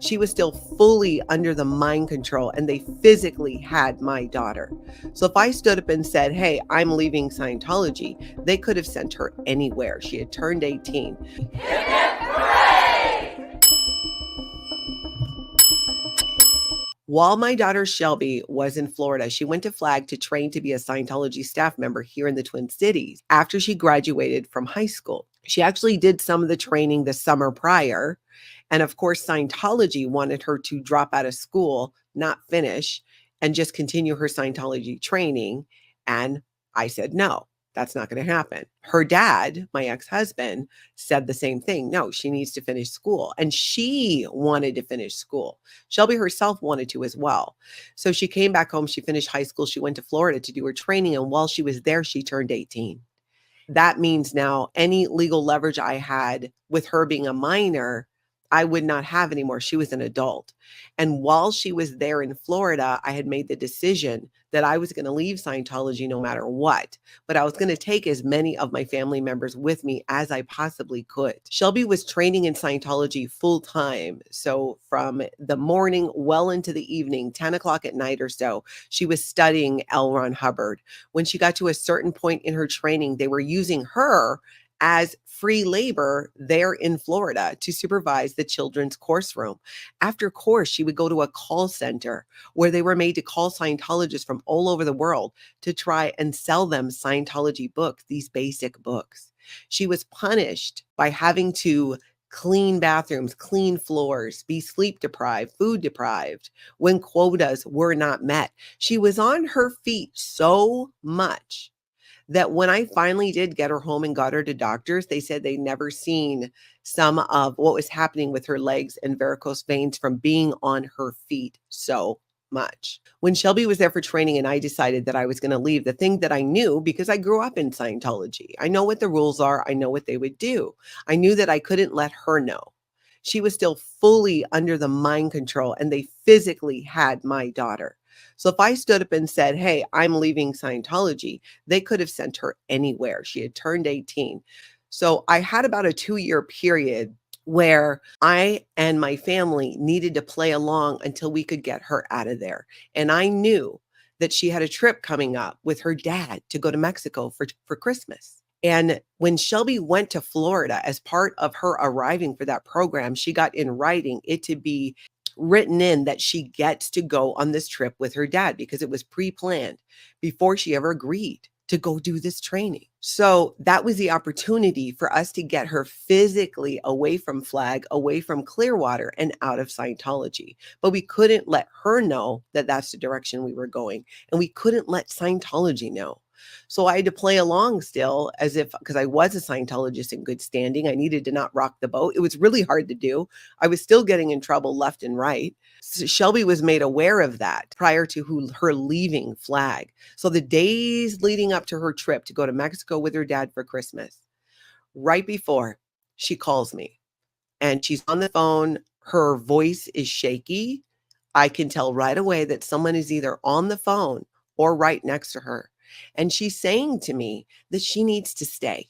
She was still fully under the mind control, and they physically had my daughter. So if I stood up and said, hey, I'm leaving Scientology, they could have sent her anywhere. She had turned 18. While my daughter Shelby was in Florida, she went to Flag to train to be a Scientology staff member here in the Twin Cities after she graduated from high school. She actually did some of the training the summer prior. And of course, Scientology wanted her to drop out of school, not finish, and just continue her Scientology training. And I said, no, that's not going to happen. Her dad, my ex-husband, said the same thing. No, she needs to finish school. And she wanted to finish school. Shelby herself wanted to as well. So she came back home. She finished high school. She went to Florida to do her training. And while she was there, she turned 18. That means now any legal leverage I had with her being a minor, I would not have anymore. She was an adult. And while she was there in Florida, I had made the decision that I was going to leave Scientology no matter what, but I was going to take as many of my family members with me as I possibly could. Shelby was training in Scientology full time. So from the morning well into the evening, 10 o'clock at night or so, she was studying L. Ron Hubbard. When she got to a certain point in her training, they were using her as free labor there in Florida to supervise the children's course room. After course, she would go to a call center where they were made to call Scientologists from all over the world to try and sell them Scientology books, these basic books. She was punished by having to clean bathrooms, clean floors, be sleep deprived, food deprived when quotas were not met. She was on her feet so much that when I finally did get her home and got her to doctors, they said they'd never seen some of what was happening with her legs and varicose veins from being on her feet so much. When Shelby was there for training and I decided that I was going to leave, the thing that I knew, because I grew up in Scientology, I know what the rules are. I know what they would do. I knew that I couldn't let her know. She was still fully under the mind control, and they physically had my daughter. So if I stood up and said, hey, I'm leaving Scientology, they could have sent her anywhere. She had turned 18. So I had about a 2-year period where I and my family needed to play along until we could get her out of there. And I knew that she had a trip coming up with her dad to go to Mexico for Christmas. And when Shelby went to Florida, as part of her arriving for that program, she got in writing it to be written in that she gets to go on this trip with her dad because it was pre-planned before she ever agreed to go do this training. So that was the opportunity for us to get her physically away from Flag, away from Clearwater, and out of Scientology. But we couldn't let her know that that's the direction we were going. And we couldn't let Scientology know. So I had to play along still as if, because I was a Scientologist in good standing, I needed to not rock the boat. It was really hard to do. I was still getting in trouble left and right. So Shelby was made aware of that prior to her leaving Flag. So the days leading up to her trip to go to Mexico with her dad for Christmas, right before, she calls me and she's on the phone. Her voice is shaky. I can tell right away that someone is either on the phone or right next to her. And she's saying to me that she needs to stay,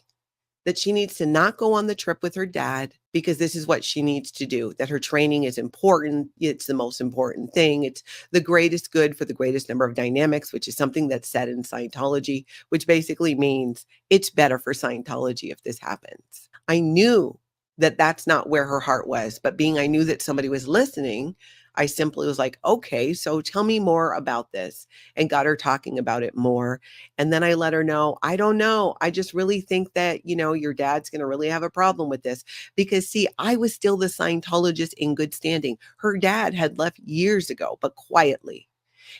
that she needs to not go on the trip with her dad because this is what she needs to do, that her training is important. It's the most important thing. It's the greatest good for the greatest number of dynamics, which is something that's said in Scientology, which basically means it's better for Scientology if this happens. I knew that that's not where her heart was, but being I knew that somebody was listening, I simply was like, okay, so tell me more about this, and got her talking about it more. And then I let her know, I don't know. I just really think that, your dad's going to really have a problem with this because see, I was still the Scientologist in good standing. Her dad had left years ago, but quietly.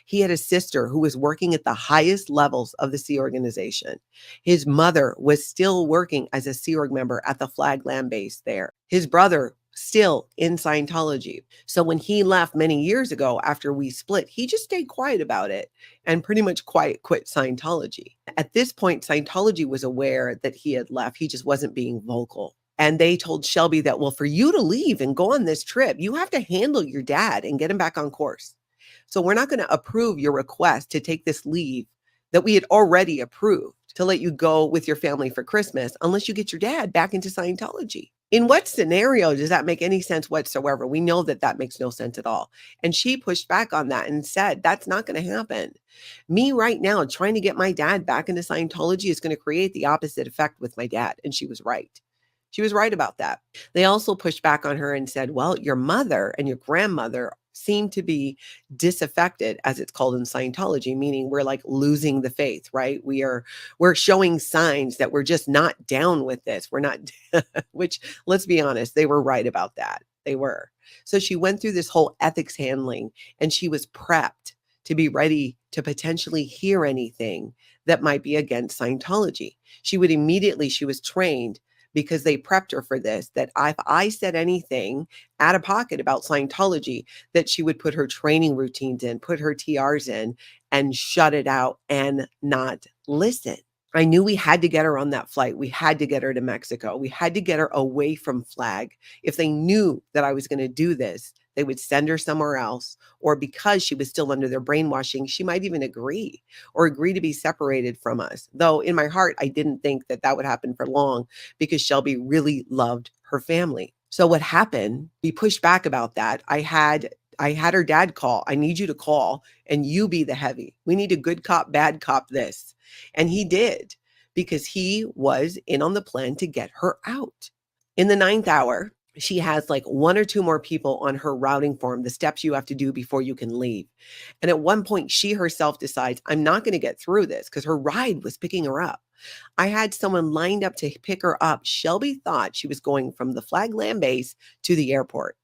He had a sister who was working at the highest levels of the Sea Organization. His mother was still working as a Sea Org member at the Flag Land Base there. His brother still in Scientology. So when he left many years ago after we split, he just stayed quiet about it and pretty much quiet quit Scientology. At this point, Scientology was aware that he had left. He just wasn't being vocal. And they told Shelby that, well, for you to leave and go on this trip, you have to handle your dad and get him back on course. So we're not going to approve your request to take this leave that we had already approved to let you go with your family for Christmas unless you get your dad back into Scientology. In what scenario does that make any sense whatsoever? We know that that makes no sense at all. And she pushed back on that and said, that's not going to happen. Me right now trying to get my dad back into Scientology is going to create the opposite effect with my dad. And she was right. She was right about that. They also pushed back on her and said, well, your mother and your grandmother seem to be disaffected, as it's called in Scientology, meaning we're like losing the faith, right? We're showing signs that we're just not down with this. We're not, which let's be honest, they were right about that. They were. So she went through this whole ethics handling and she was prepped to be ready to potentially hear anything that might be against Scientology. She was trained because they prepped her for this, that if I said anything out of pocket about Scientology, that she would put her training routines in, put her TRs in, and shut it out and not listen. I knew we had to get her on that flight. We had to get her to Mexico. We had to get her away from Flag. If they knew that I was going to do this, they would send her somewhere else, or because she was still under their brainwashing, she might even agree to be separated from us. Though in my heart, I didn't think that that would happen for long because Shelby really loved her family. So what happened, we pushed back about that. I had her dad call. I need you to call and you be the heavy. We need a good cop, bad cop this. And he did, because he was in on the plan to get her out. In the 9th hour, she has like 1 or 2 more people on her routing form, the steps you have to do before you can leave. And at one point, she herself decides, I'm not going to get through this, because her ride was picking her up. I had someone lined up to pick her up. Shelby thought she was going from the Flag Land Base to the airport.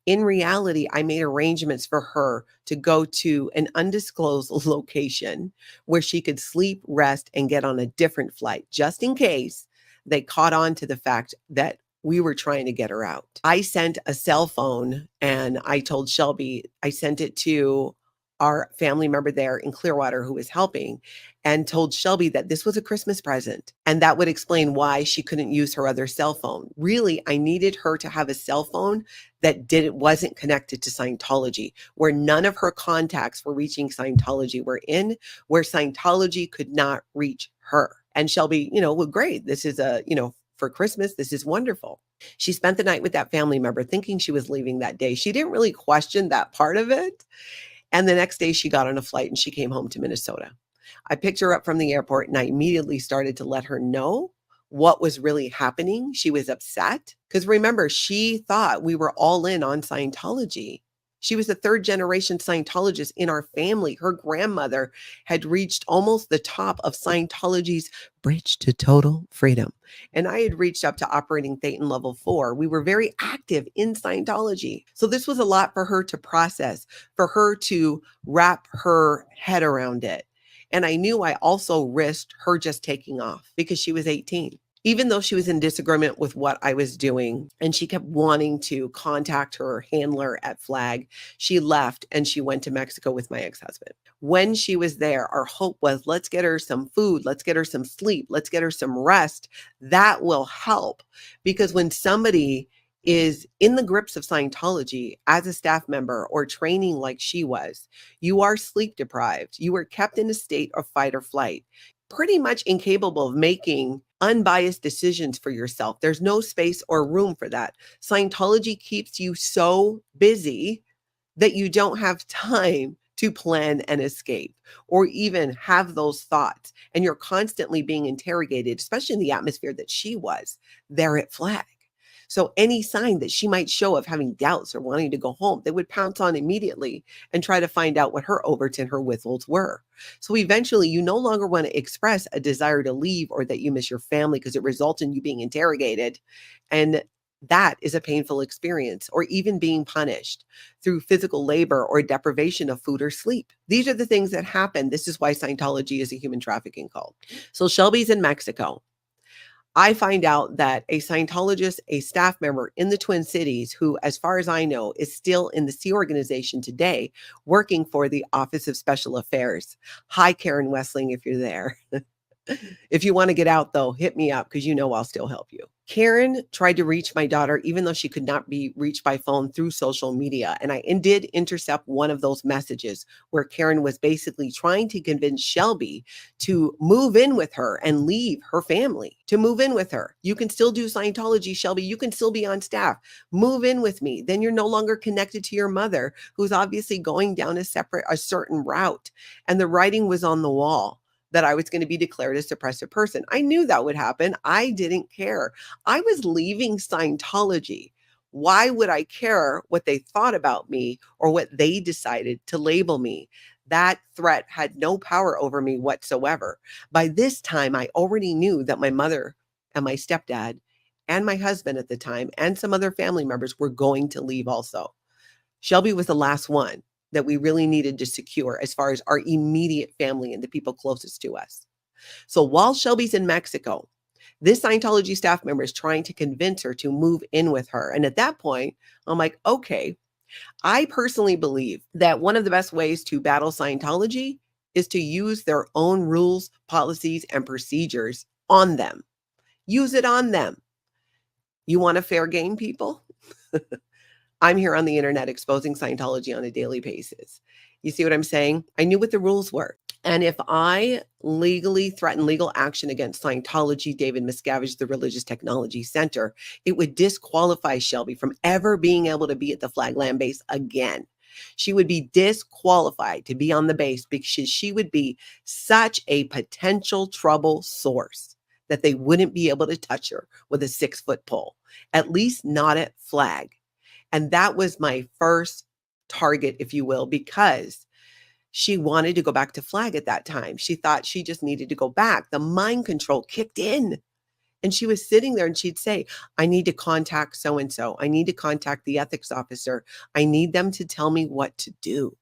In reality, I made arrangements for her to go to an undisclosed location where she could sleep, rest, and get on a different flight, just in case they caught on to the fact that we were trying to get her out. I sent a cell phone and I told Shelby, I sent it to our family member there in Clearwater who was helping, and told Shelby that this was a Christmas present. And that would explain why she couldn't use her other cell phone. Really, I needed her to have a cell phone that wasn't connected to Scientology, where none of her contacts for reaching Scientology were in, where Scientology could not reach her. And Shelby, well, great. This is for Christmas, this is wonderful. She spent the night with that family member thinking she was leaving that day. She didn't really question that part of it. And the next day she got on a flight and she came home to Minnesota. I picked her up from the airport and I immediately started to let her know what was really happening. She was upset because remember, she thought we were all in on Scientology. She was a 3rd generation Scientologist in our family. Her grandmother had reached almost the top of Scientology's bridge to total freedom. And I had reached up to operating Thetan level 4. We were very active in Scientology. So this was a lot for her to process, for her to wrap her head around it. And I knew I also risked her just taking off because she was 18. Even though she was in disagreement with what I was doing and she kept wanting to contact her handler at Flag, she left and she went to Mexico with my ex-husband. When she was there, our hope was, let's get her some food, let's get her some sleep, let's get her some rest. That will help, because when somebody is in the grips of Scientology as a staff member or training like she was, you are sleep deprived. You are kept in a state of fight or flight, pretty much incapable of making unbiased decisions for yourself. There's no space or room for that. Scientology keeps you so busy that you don't have time to plan an escape or even have those thoughts. And you're constantly being interrogated, especially in the atmosphere that she was there at Flag. So any sign that she might show of having doubts or wanting to go home, they would pounce on immediately and try to find out what her overts and her withholds were. So eventually you no longer want to express a desire to leave or that you miss your family because it results in you being interrogated. And that is a painful experience, or even being punished through physical labor or deprivation of food or sleep. These are the things that happen. This is why Scientology is a human trafficking cult. So Shelby's in Mexico. I find out that a Scientologist, a staff member in the Twin Cities, who, as far as I know, is still in the Sea organization today, working for the Office of Special Affairs. Hi, Karen Wessling, if you're there. If you want to get out, though, hit me up because I'll still help you. Karen tried to reach my daughter, even though she could not be reached by phone through social media. And I did intercept one of those messages where Karen was basically trying to convince Shelby to move in with her and leave her family, to move in with her. You can still do Scientology, Shelby. You can still be on staff. Move in with me. Then you're no longer connected to your mother, who's obviously going down a certain route. And the writing was on the wall that I was going to be declared a suppressive person. I knew that would happen. I didn't care. I was leaving Scientology. Why would I care what they thought about me or what they decided to label me? That threat had no power over me whatsoever. By this time, I already knew that my mother and my stepdad and my husband at the time and some other family members were going to leave also. Shelby was the last one that we really needed to secure as far as our immediate family and the people closest to us. So while Shelby's in Mexico, this Scientology staff member is trying to convince her to move in with her. And at that point, I'm like, okay, I personally believe that one of the best ways to battle Scientology is to use their own rules, policies, and procedures on them. Use it on them. You want a fair game, people? I'm here on the internet exposing Scientology on a daily basis. You see what I'm saying? I knew what the rules were. And if I legally threaten legal action against Scientology, David Miscavige, the Religious Technology Center, it would disqualify Shelby from ever being able to be at the Flagland base again. She would be disqualified to be on the base because she would be such a potential trouble source that they wouldn't be able to touch her with a 6-foot pole, at least not at Flag. And that was my first target, if you will, because she wanted to go back to Flag at that time. She thought she just needed to go back. The mind control kicked in. And she was sitting there and she'd say, I need to contact so-and-so. I need to contact the ethics officer. I need them to tell me what to do.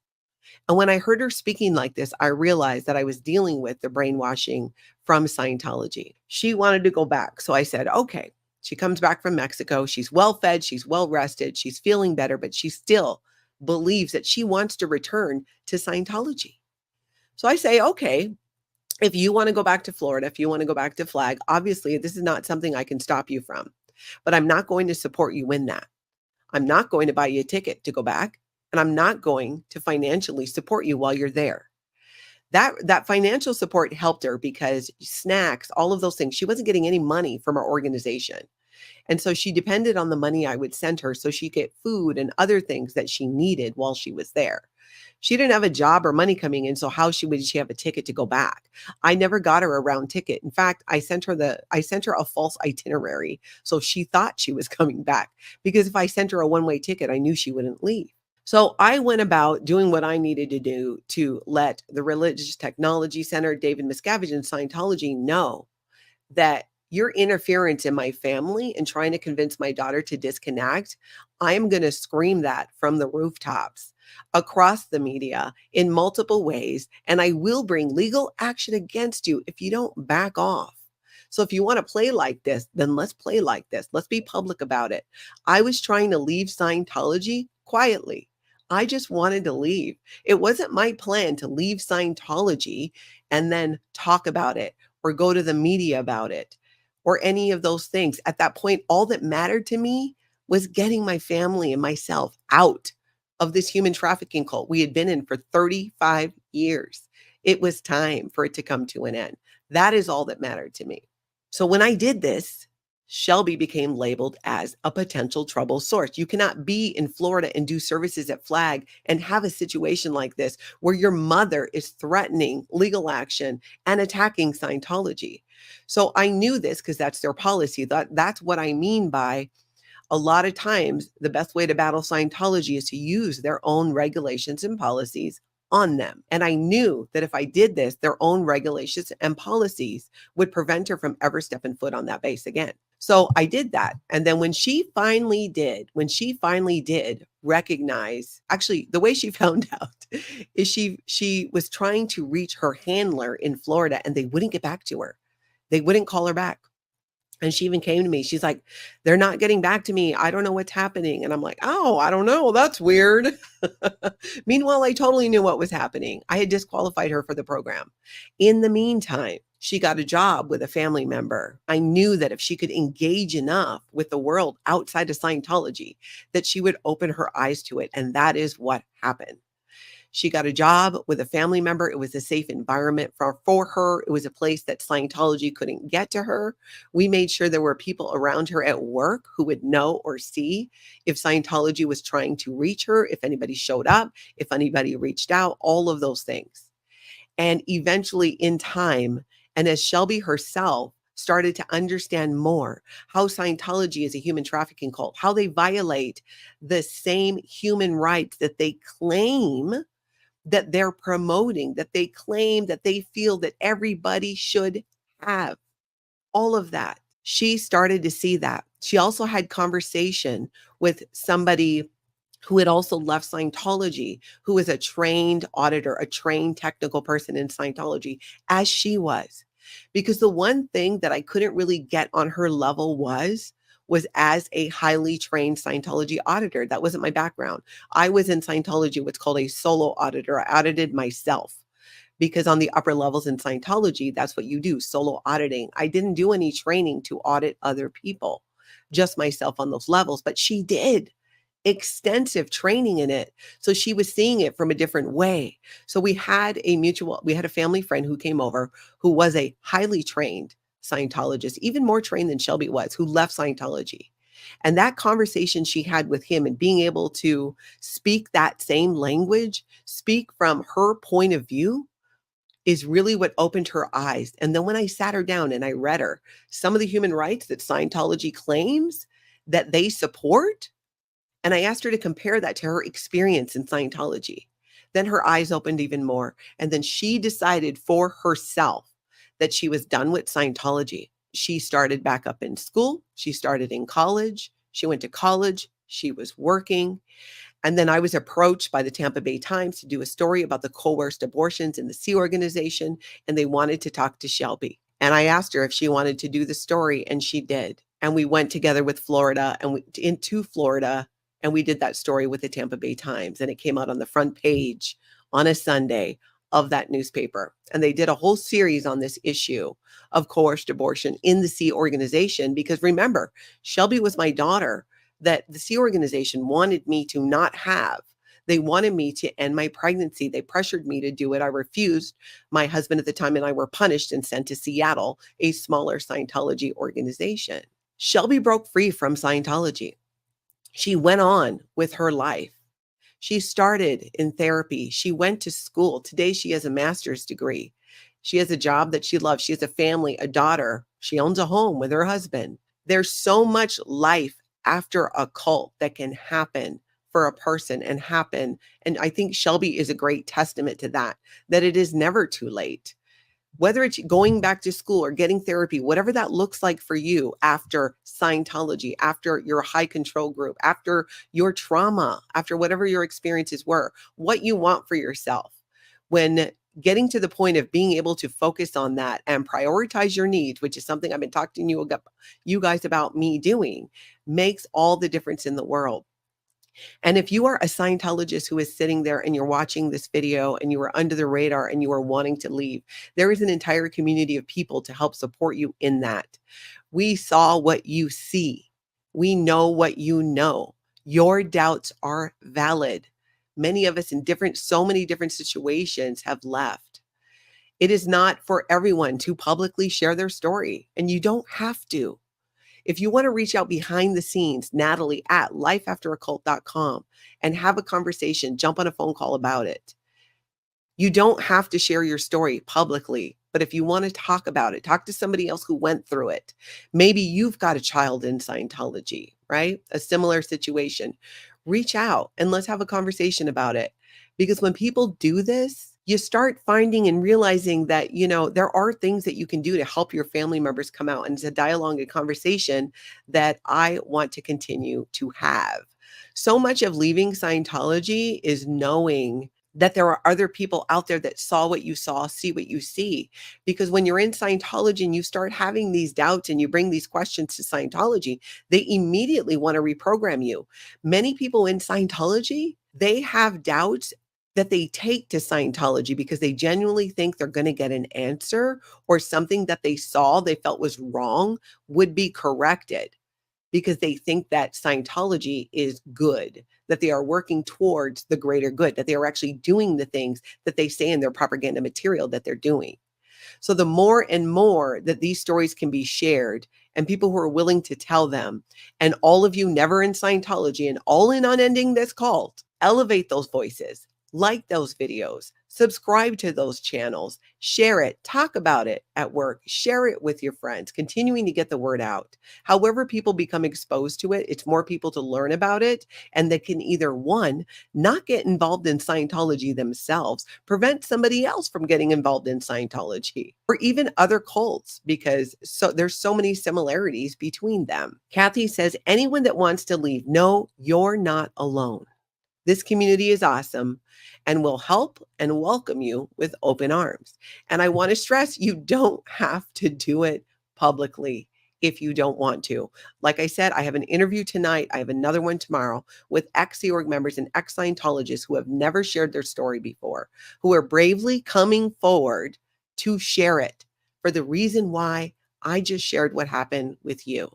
And when I heard her speaking like this, I realized that I was dealing with the brainwashing from Scientology. She wanted to go back. So I said, okay. She comes back from Mexico. She's well fed. She's well rested. She's feeling better, but she still believes that she wants to return to Scientology. So I say, okay, if you want to go back to Florida, if you want to go back to Flag, obviously this is not something I can stop you from, but I'm not going to support you in that. I'm not going to buy you a ticket to go back, and I'm not going to financially support you while you're there. That financial support helped her because snacks, all of those things, she wasn't getting any money from our organization. And so she depended on the money I would send her so she'd get food and other things that she needed while she was there. She didn't have a job or money coming in, so how would she have a ticket to go back? I never got her a round ticket. In fact, I sent her a false itinerary, so she thought she was coming back. Because if I sent her a one-way ticket, I knew she wouldn't leave. So I went about doing what I needed to do to let the Religious Technology Center, David Miscavige, and Scientology know that your interference in my family and trying to convince my daughter to disconnect, I am going to scream that from the rooftops across the media in multiple ways. And I will bring legal action against you if you don't back off. So if you want to play like this, then let's play like this. Let's be public about it. I was trying to leave Scientology quietly. I just wanted to leave. It wasn't my plan to leave Scientology and then talk about it or go to the media about it or any of those things. At that point, all that mattered to me was getting my family and myself out of this human trafficking cult we had been in for 35 years. It was time for it to come to an end. That is all that mattered to me. So when I did this, Shelby became labeled as a potential trouble source. You cannot be in Florida and do services at Flag and have a situation like this where your mother is threatening legal action and attacking Scientology. So I knew this because that's their policy. That's what I mean by a lot of times the best way to battle Scientology is to use their own regulations and policies on them. And I knew that if I did this, their own regulations and policies would prevent her from ever stepping foot on that base again. So I did that. And then when she finally did recognize, actually the way she found out is she was trying to reach her handler in Florida and they wouldn't get back to her. They wouldn't call her back. And she even came to me. She's like, they're not getting back to me. I don't know what's happening. And I'm like, oh, I don't know. That's weird. Meanwhile, I totally knew what was happening. I had disqualified her for the program. In the meantime, She got a job with a family member. I knew that if she could engage enough with the world outside of Scientology, that she would open her eyes to it. And that is what happened. She got a job with a family member. It was a safe environment for her. It was a place that Scientology couldn't get to her. We made sure there were people around her at work who would know or see if Scientology was trying to reach her, if anybody showed up, if anybody reached out, all of those things. And eventually, in time, and as Shelby herself started to understand more how Scientology is a human trafficking cult, how they violate the same human rights that they claim that they're promoting, that they claim, that they feel that everybody should have, all of that. She started to see that. She also had conversation with somebody who had also left Scientology, who was a trained auditor, a trained technical person in Scientology, as she was. Because the one thing that I couldn't really get on her level was as a highly trained Scientology auditor. That wasn't my background. I was in Scientology, what's called a solo auditor. I audited myself because on the upper levels in Scientology, that's what you do, solo auditing. I didn't do any training to audit other people, just myself on those levels, but she did extensive training in it. So she was seeing it from a different way. So we had a family friend who came over who was a highly trained Scientologist, even more trained than Shelby was, who left Scientology. And that conversation she had with him and being able to speak that same language, speak from her point of view, is really what opened her eyes. And then when I sat her down and I read her some of the human rights that Scientology claims that they support, and I asked her to compare that to her experience in Scientology. Then her eyes opened even more. And then she decided for herself that she was done with Scientology. She started back up in school. She started in college. She went to college. She was working. And then I was approached by the Tampa Bay Times to do a story about the coerced abortions in the Sea organization. And they wanted to talk to Shelby. And I asked her if she wanted to do the story, and she did. And we went together with Florida and into Florida. And we did that story with the Tampa Bay Times, and it came out on the front page on a Sunday of that newspaper. And they did a whole series on this issue of coerced abortion in the Sea organization. Because remember, Shelby was my daughter that the Sea organization wanted me to not have. They wanted me to end my pregnancy. They pressured me to do it. I refused. My husband at the time and I were punished and sent to Seattle, a smaller Scientology organization. Shelby broke free from Scientology. She went on with her life. She started in therapy. She went to school. Today, she has a master's degree. She has a job that she loves. She has a family, a daughter. She owns a home with her husband. There's so much life after a cult that can happen for a person and happen. And I think Shelby is a great testament to that, that it is never too late. Whether it's going back to school or getting therapy, whatever that looks like for you after Scientology, after your high control group, after your trauma, after whatever your experiences were, what you want for yourself. When getting to the point of being able to focus on that and prioritize your needs, which is something I've been talking to you guys about me doing, makes all the difference in the world. And if you are a Scientologist who is sitting there and you're watching this video and you are under the radar and you are wanting to leave, there is an entire community of people to help support you in that. We saw what you see. We know what you know. Your doubts are valid. Many of us in so many different situations have left. It is not for everyone to publicly share their story, and you don't have to. If you want to reach out behind the scenes, Natalie at lifeafteraccult.com, and have a conversation, jump on a phone call about it. You don't have to share your story publicly, but if you want to talk about it, talk to somebody else who went through it. Maybe you've got a child in Scientology, right? A similar situation. Reach out and let's have a conversation about it. Because when people do this, you start finding and realizing that, there are things that you can do to help your family members come out. And it's a dialogue and conversation that I want to continue to have. So much of leaving Scientology is knowing that there are other people out there that saw what you saw, see what you see. Because when you're in Scientology and you start having these doubts and you bring these questions to Scientology, they immediately want to reprogram you. Many people in Scientology, they have doubts that they take to Scientology because they genuinely think they're going to get an answer, or something that they saw they felt was wrong would be corrected, because they think that Scientology is good, that they are working towards the greater good, that they are actually doing the things that they say in their propaganda material that they're doing. So the more and more that these stories can be shared, and people who are willing to tell them, and all of you never in Scientology and all in on ending this cult, elevate those voices, like those videos, subscribe to those channels, share it, talk about it at work, share it with your friends, continuing to get the word out. However people become exposed to it, it's more people to learn about it, and they can either, one, not get involved in Scientology themselves, prevent somebody else from getting involved in Scientology, or even other cults, because there's so many similarities between them. Kathy says, anyone that wants to leave, no, you're not alone. This community is awesome and will help and welcome you with open arms. And I want to stress, you don't have to do it publicly if you don't want to. Like I said, I have an interview tonight. I have another one tomorrow with ex-Sea Org members and ex-Scientologists who have never shared their story before, who are bravely coming forward to share it for the reason why I just shared what happened with you.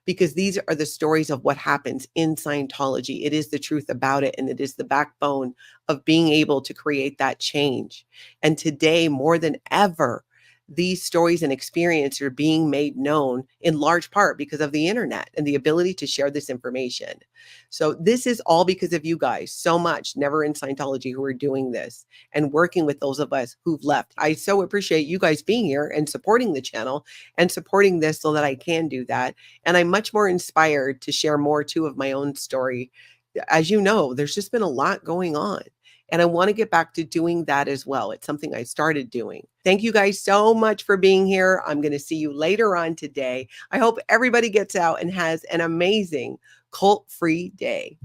Because these are the stories of what happens in Scientology. It is the truth about it, and it is the backbone of being able to create that change. And today, more than ever, these stories and experiences are being made known in large part because of the internet and the ability to share this information. So this is all because of you guys so much, never in Scientology, who are doing this and working with those of us who've left. I so appreciate you guys being here and supporting the channel and supporting this so that I can do that. And I'm much more inspired to share more too of my own story. As you know, there's just been a lot going on. And I want to get back to doing that as well. It's something I started doing. Thank you guys so much for being here. I'm going to see you later on today. I hope everybody gets out and has an amazing cult-free day.